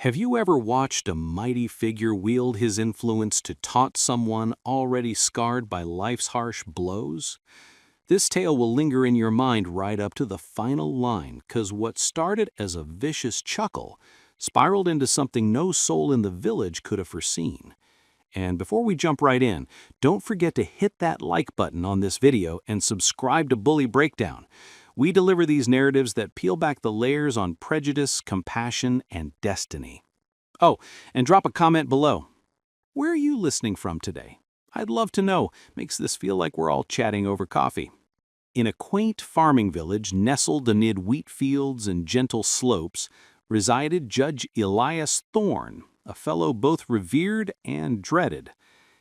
Have you ever watched a mighty figure wield his influence to taunt someone already scarred by life's harsh blows? This tale will linger in your mind right up to the final line, 'cause what started as a vicious chuckle spiraled into something no soul in the village could have foreseen. And before we jump right in, don't forget to hit that like button on this video and subscribe to Bully Breakdown. We deliver these narratives that peel back the layers on prejudice, compassion, and destiny. Oh, and drop a comment below. Where are you listening from today? I'd love to know. Makes this feel like we're all chatting over coffee. In a quaint farming village nestled amid wheat fields and gentle slopes resided Judge Elias Thorne, a fellow both revered and dreaded.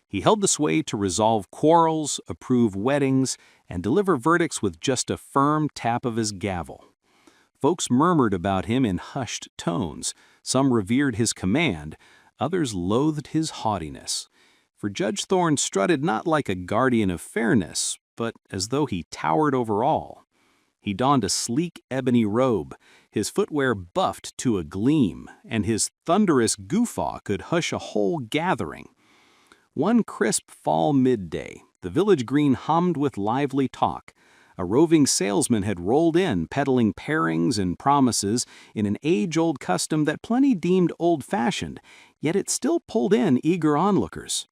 He held the sway to resolve quarrels, approve weddings, and deliver verdicts with just a firm tap of his gavel. Folks murmured about him in hushed tones. Some revered his command, others loathed his haughtiness. For Judge Thorne strutted not like a guardian of fairness, but as though he towered over all. He donned a sleek ebony robe, his footwear buffed to a gleam, and his thunderous guffaw could hush a whole gathering. One crisp fall midday, the village green hummed with lively talk. A roving salesman had rolled in, peddling pairings and promises in an age-old custom that plenty deemed old-fashioned, yet it still pulled in eager onlookers.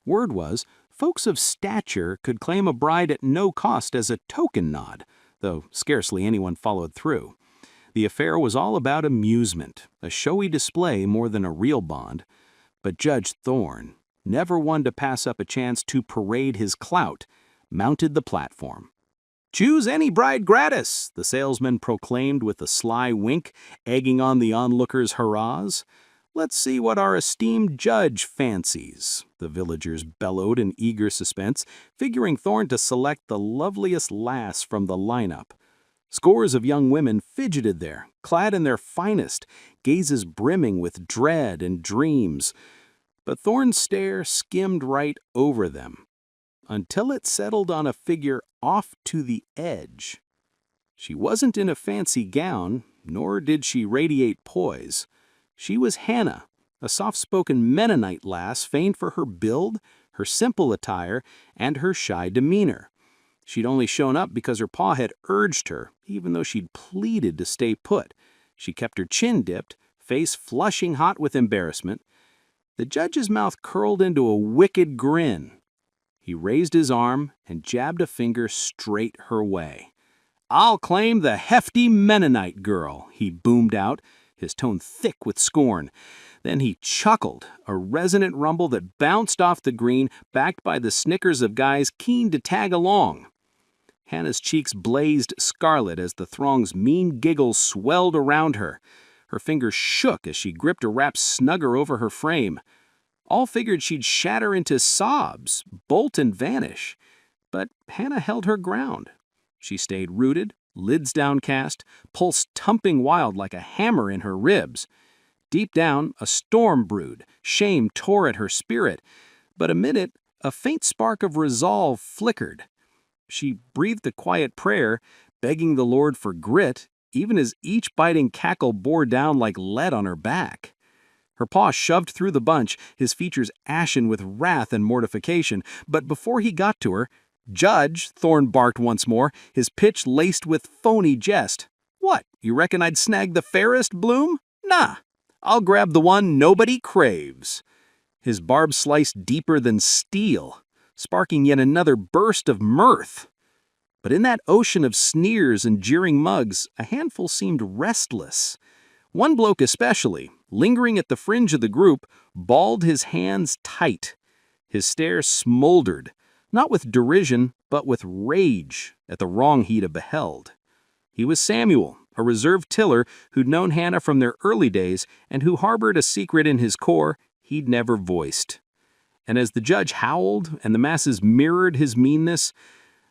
Word was, folks of stature could claim a bride at no cost as a token nod, though scarcely anyone followed through. The affair was all about amusement, a showy display more than a real bond. But Judge Thorne, never one to pass up a chance to parade his clout, mounted the platform. "Choose any bride gratis," the salesman proclaimed with a sly wink, egging on the onlookers' hurrahs. "Let's see what our esteemed judge fancies," the villagers bellowed in eager suspense, figuring Thorne to select the loveliest lass from the lineup. Scores of young women fidgeted there, clad in their finest, gazes brimming with dread and dreams. But Thorne's stare skimmed right over them, until it settled on a figure off to the edge. She wasn't in a fancy gown, nor did she radiate poise. She was Hannah, a soft-spoken Mennonite lass famed for her build, her simple attire, and her shy demeanor. She'd only shown up because her pa had urged her, even though she'd pleaded to stay put. She kept her chin dipped, face flushing hot with embarrassment. The judge's mouth curled into a wicked grin. He raised his arm and jabbed a finger straight her way. "I'll claim the hefty Mennonite girl," he boomed out, his tone thick with scorn. Then he chuckled, a resonant rumble that bounced off the green, backed by the snickers of guys keen to tag along. Hannah's cheeks blazed scarlet as the throng's mean giggles swelled around her. Her fingers shook as she gripped a wrap snugger over her frame. All figured she'd shatter into sobs, bolt and vanish. But Hannah held her ground. She stayed rooted, lids downcast, pulse thumping wild like a hammer in her ribs. Deep down, a storm brewed, shame tore at her spirit, but amid it, a faint spark of resolve flickered. She breathed a quiet prayer, begging the Lord for grit, even as each biting cackle bore down like lead on her back. Her paw shoved through the bunch, his features ashen with wrath and mortification, but before he got to her, "Judge," Thorne barked once more, his pitch laced with phony jest. "What, you reckon I'd snag the fairest bloom? Nah, I'll grab the one nobody craves." His barb sliced deeper than steel, sparking yet another burst of mirth. But in that ocean of sneers and jeering mugs, a handful seemed restless. One bloke especially, lingering at the fringe of the group, balled his hands tight. His stare smoldered, not with derision, but with rage at the wrong he'd have beheld. He was Samuel, a reserved tiller who'd known Hannah from their early days and who harbored a secret in his core he'd never voiced. And as the judge howled and the masses mirrored his meanness,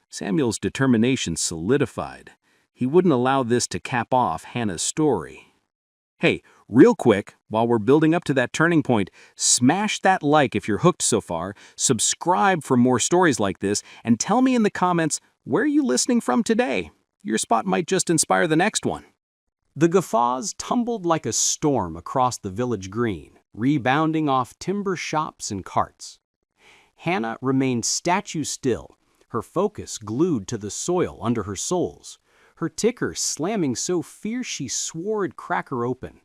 Samuel's determination solidified. He wouldn't allow this to cap off Hannah's story. Hey, real quick, while we're building up to that turning point, smash that like if you're hooked so far, subscribe for more stories like this, and tell me in the comments, where are you listening from today? Your spot might just inspire the next one. The guffaws tumbled like a storm across the village green, rebounding off timber shops and carts. Hannah remained statue still, her focus glued to the soil under her soles, her ticker slamming so fierce she swore it'd crack her open.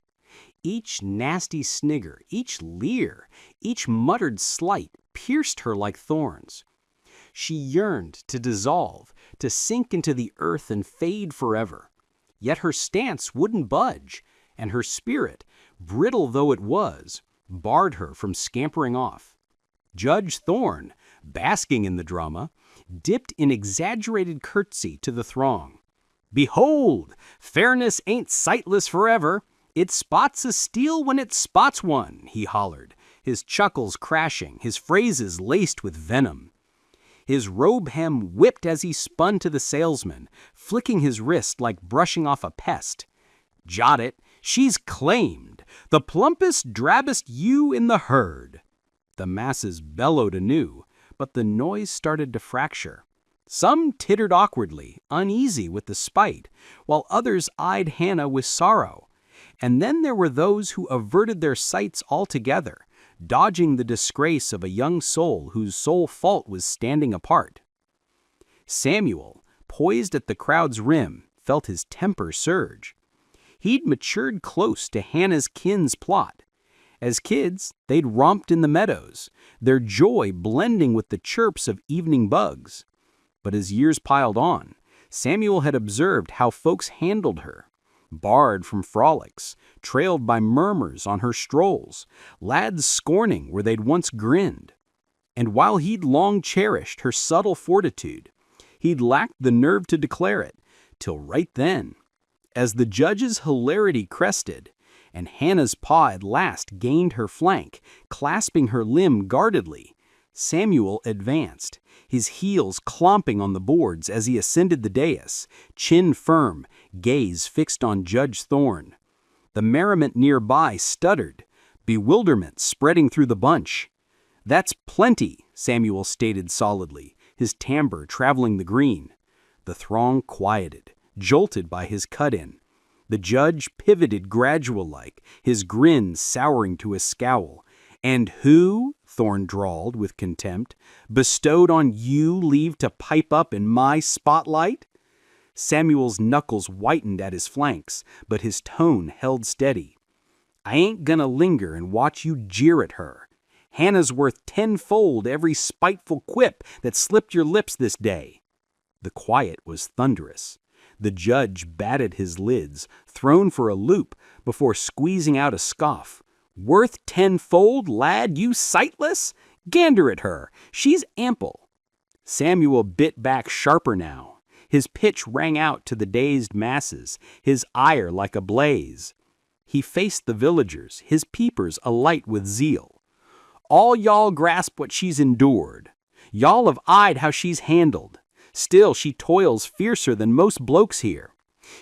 Each nasty snigger, each leer, each muttered slight pierced her like thorns. She yearned to dissolve, to sink into the earth and fade forever. Yet her stance wouldn't budge, and her spirit, brittle though it was, barred her from scampering off. Judge Thorne, basking in the drama, dipped in exaggerated curtsy to the throng. "Behold, fairness ain't sightless forever. It spots a steal when it spots one," he hollered, his chuckles crashing, his phrases laced with venom. His robe hem whipped as he spun to the salesman, flicking his wrist like brushing off a pest. "Jot it, she's claimed, the plumpest, drabbest ewe in the herd." The masses bellowed anew, but the noise started to fracture. Some tittered awkwardly, uneasy with the spite, while others eyed Hannah with sorrow. And then there were those who averted their sights altogether, dodging the disgrace of a young soul whose sole fault was standing apart. Samuel, poised at the crowd's rim, felt his temper surge. He'd matured close to Hannah's kin's plot. As kids, they'd romped in the meadows, their joy blending with the chirps of evening bugs. But as years piled on, Samuel had observed how folks handled her. Barred from frolics, trailed by murmurs on her strolls, lads scorning where they'd once grinned. And while he'd long cherished her subtle fortitude, he'd lacked the nerve to declare it, till right then, as the judge's hilarity crested, and Hannah's paw at last gained her flank, clasping her limb guardedly, Samuel advanced, his heels clomping on the boards as he ascended the dais, chin firm, gaze fixed on Judge Thorne. The merriment nearby stuttered, bewilderment spreading through the bunch. "That's plenty," Samuel stated solidly, his timbre traveling the green. The throng quieted, jolted by his cut-in. The judge pivoted gradual-like, his grin souring to a scowl. "And who," Thorne drawled with contempt, "bestowed on you leave to pipe up in my spotlight?" Samuel's knuckles whitened at his flanks, but his tone held steady. "I ain't gonna linger and watch you jeer at her. Hannah's worth tenfold every spiteful quip that slipped your lips this day." The quiet was thunderous. The judge batted his lids, thrown for a loop, before squeezing out a scoff. "Worth tenfold, lad, you sightless? Gander at her, she's ample." Samuel bit back sharper now. His pitch rang out to the dazed masses, his ire like a blaze. He faced the villagers, his peepers alight with zeal. "All y'all grasp what she's endured. Y'all have eyed how she's handled. Still she toils fiercer than most blokes here.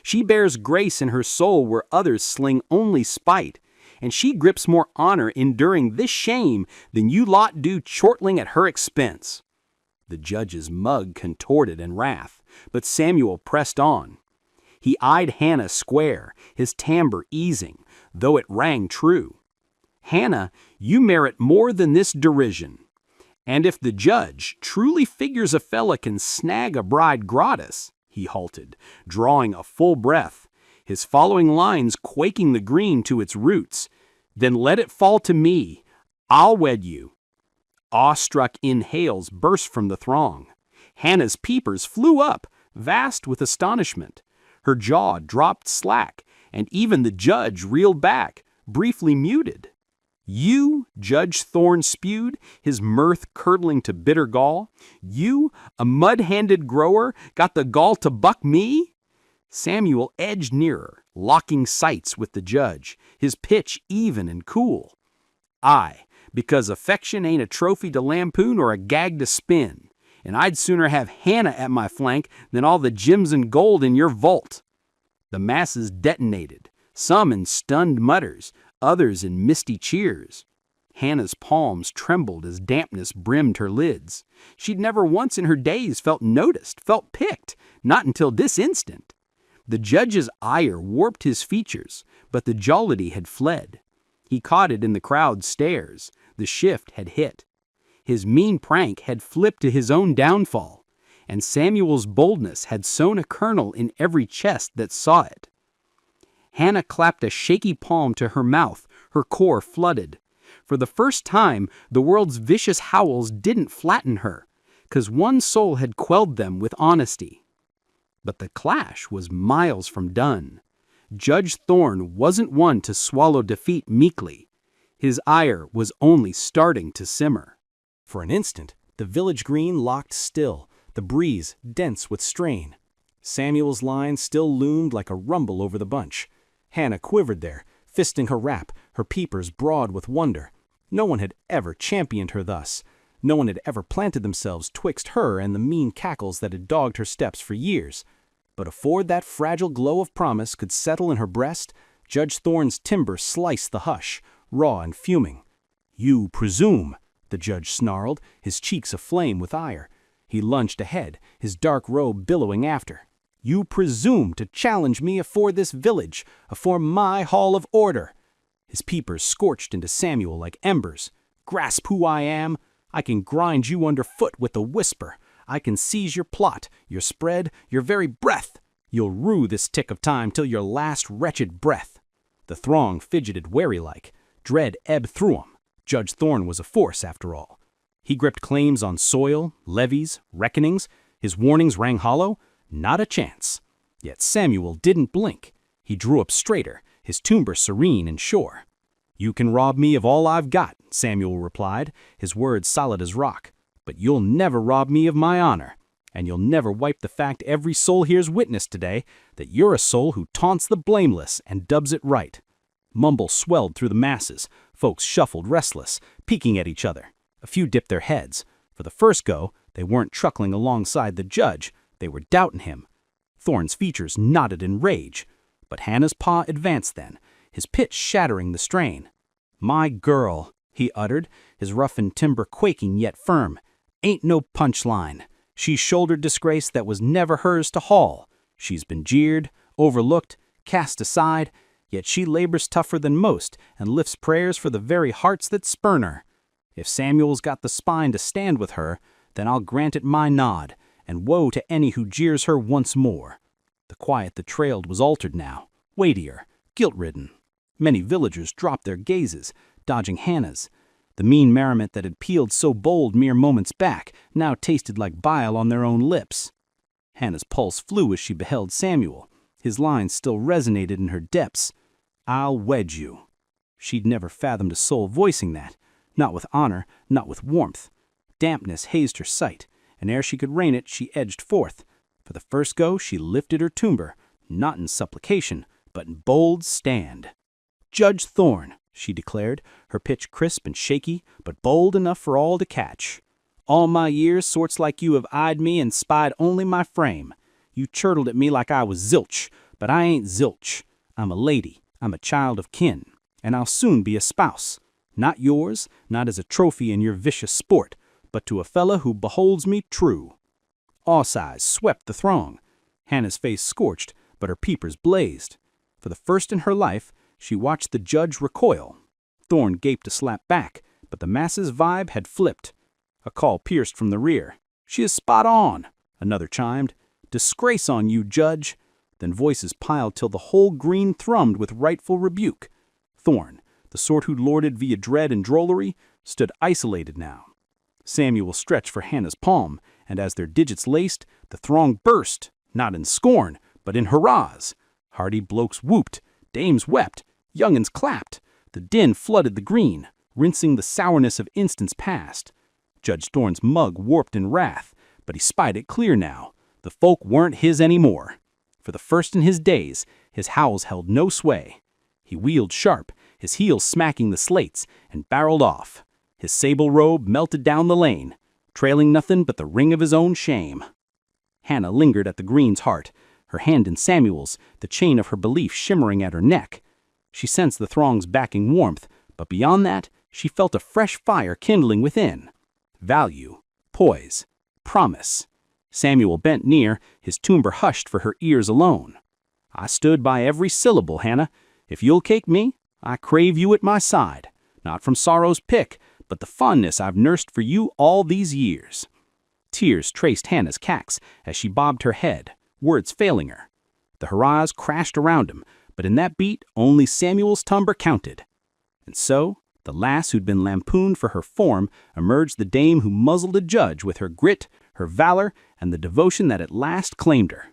She bears grace in her soul where others sling only spite, and she grips more honor enduring this shame than you lot do chortling at her expense." The judge's mug contorted in wrath, but Samuel pressed on. He eyed Hannah square, his timbre easing, though it rang true. "Hannah, you merit more than this derision. And if the judge truly figures a fella can snag a bride gratis," he halted, drawing a full breath, his following lines quaking the green to its roots, "then let it fall to me. I'll wed you." Awe-struck inhales burst from the throng. Hannah's peepers flew up, vast with astonishment. Her jaw dropped slack, and even the judge reeled back, briefly muted. "You," Judge Thorne spewed, his mirth curdling to bitter gall, "you, a mud-handed grower, got the gall to buck me?" Samuel edged nearer, locking sights with the judge, his pitch even and cool. "Aye, because affection ain't a trophy to lampoon or a gag to spin, and I'd sooner have Hannah at my flank than all the gems and gold in your vault." The masses detonated, some in stunned mutters, others in misty cheers. Hannah's palms trembled as dampness brimmed her lids. She'd never once in her days felt noticed, felt picked, not until this instant. The judge's ire warped his features, but the jollity had fled. He caught it in the crowd's stares. The shift had hit. His mean prank had flipped to his own downfall, and Samuel's boldness had sown a kernel in every chest that saw it. Hannah clapped a shaky palm to her mouth, her core flooded. For the first time, the world's vicious howls didn't flatten her, 'cause one soul had quelled them with honesty. But the clash was miles from done. Judge Thorne wasn't one to swallow defeat meekly. His ire was only starting to simmer. For an instant, the village green locked still, the breeze dense with strain. Samuel's line still loomed like a rumble over the bunch. Hannah quivered there, fisting her wrap, her peepers broad with wonder. No one had ever championed her thus. No one had ever planted themselves twixt her and the mean cackles that had dogged her steps for years. But afore that fragile glow of promise could settle in her breast, Judge Thorne's timber sliced the hush, raw and fuming. "You presume," the judge snarled, his cheeks aflame with ire. He lunged ahead, his dark robe billowing after. "You presume to challenge me afore this village, afore my hall of order." His peepers scorched into Samuel like embers. "Grasp who I am. I can grind you underfoot with a whisper. I can seize your plot, your spread, your very breath. You'll rue this tick of time till your last wretched breath." The throng fidgeted wary-like. Dread ebbed through 'em. Judge Thorne was a force, after all. He gripped claims on soil, levies, reckonings. His warnings rang hollow. Not a chance. Yet Samuel didn't blink. He drew up straighter, his timber serene and sure. "You can rob me of all I've got," Samuel replied, his words solid as rock. "But you'll never rob me of my honor. And you'll never wipe the fact every soul here's witness today, that you're a soul who taunts the blameless and dubs it right." Mumble swelled through the masses. Folks shuffled restless, peeking at each other. A few dipped their heads. For the first go, they weren't truckling alongside the judge. They were doubting him. Thorne's features knotted in rage. But Hannah's paw advanced then, his pitch shattering the strain. "My girl," he uttered, his roughened timber quaking yet firm. "Ain't no punchline. She's shouldered disgrace that was never hers to haul. She's been jeered, overlooked, cast aside, yet she labors tougher than most and lifts prayers for the very hearts that spurn her. If Samuel's got the spine to stand with her, then I'll grant it my nod, and woe to any who jeers her once more." The quiet that trailed was altered now, weightier, guilt-ridden. Many villagers dropped their gazes, dodging Hannah's. The mean merriment that had pealed so bold mere moments back now tasted like bile on their own lips. Hannah's pulse flew as she beheld Samuel. His lines still resonated in her depths. "I'll wed you." She'd never fathomed a soul voicing that, not with honor, not with warmth. Dampness hazed her sight, and ere she could rein it, she edged forth. For the first go, she lifted her timber, not in supplication, but in bold stand. "Judge Thorne," she declared, her pitch crisp and shaky, but bold enough for all to catch. "All my years, sorts like you have eyed me and spied only my frame. You chortled at me like I was zilch, but I ain't zilch. I'm a lady, I'm a child of kin, and I'll soon be a spouse. Not yours, not as a trophy in your vicious sport, but to a fella who beholds me true." Awe sighs swept the throng. Hannah's face scorched, but her peepers blazed. For the first in her life, she watched the judge recoil. Thorne gaped a slap back, but the masses' vibe had flipped. A call pierced from the rear. "She is spot on," another chimed. "Disgrace on you, judge." Then voices piled till the whole green thrummed with rightful rebuke. Thorne, the sort who lorded via dread and drollery, stood isolated now. Samuel stretched for Hannah's palm, and as their digits laced, the throng burst, not in scorn, but in hurrahs. Hardy blokes whooped, dames wept, young'uns clapped. The din flooded the green, rinsing the sourness of instants past. Judge Thorne's mug warped in wrath, but he spied it clear now. The folk weren't his anymore. For the first in his days, his howls held no sway. He wheeled sharp, his heels smacking the slates, and barreled off. His sable robe melted down the lane, trailing nothing but the ring of his own shame. Hannah lingered at the green's heart, her hand in Samuel's, the chain of her belief shimmering at her neck. She sensed the throng's backing warmth, but beyond that, she felt a fresh fire kindling within. Value, poise, promise. Samuel bent near, his timbre hushed for her ears alone. I stood by every syllable, Hannah. If you'll cake me, I crave you at my side, not from sorrow's pick, but the fondness I've nursed for you all these years." Tears traced Hannah's cacks as she bobbed her head, words failing her. The hurrahs crashed around him, but in that beat only Samuel's timbre counted. And so, the lass who'd been lampooned for her form emerged the dame who muzzled a judge with her grit, her valor, and the devotion that at last claimed her.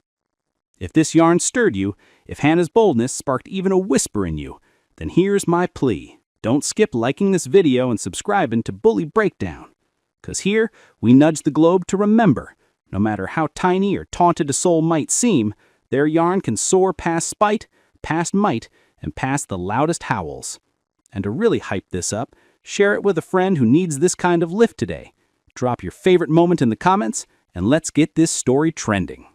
If this yarn stirred you, if Hannah's boldness sparked even a whisper in you, then here's my plea. Don't skip liking this video and subscribing to Bully Breakdown. 'Cause here, we nudge the globe to remember, no matter how tiny or taunted a soul might seem, their yarn can soar past spite, past might, and past the loudest howls. And to really hype this up, share it with a friend who needs this kind of lift today. Drop your favorite moment in the comments, and let's get this story trending.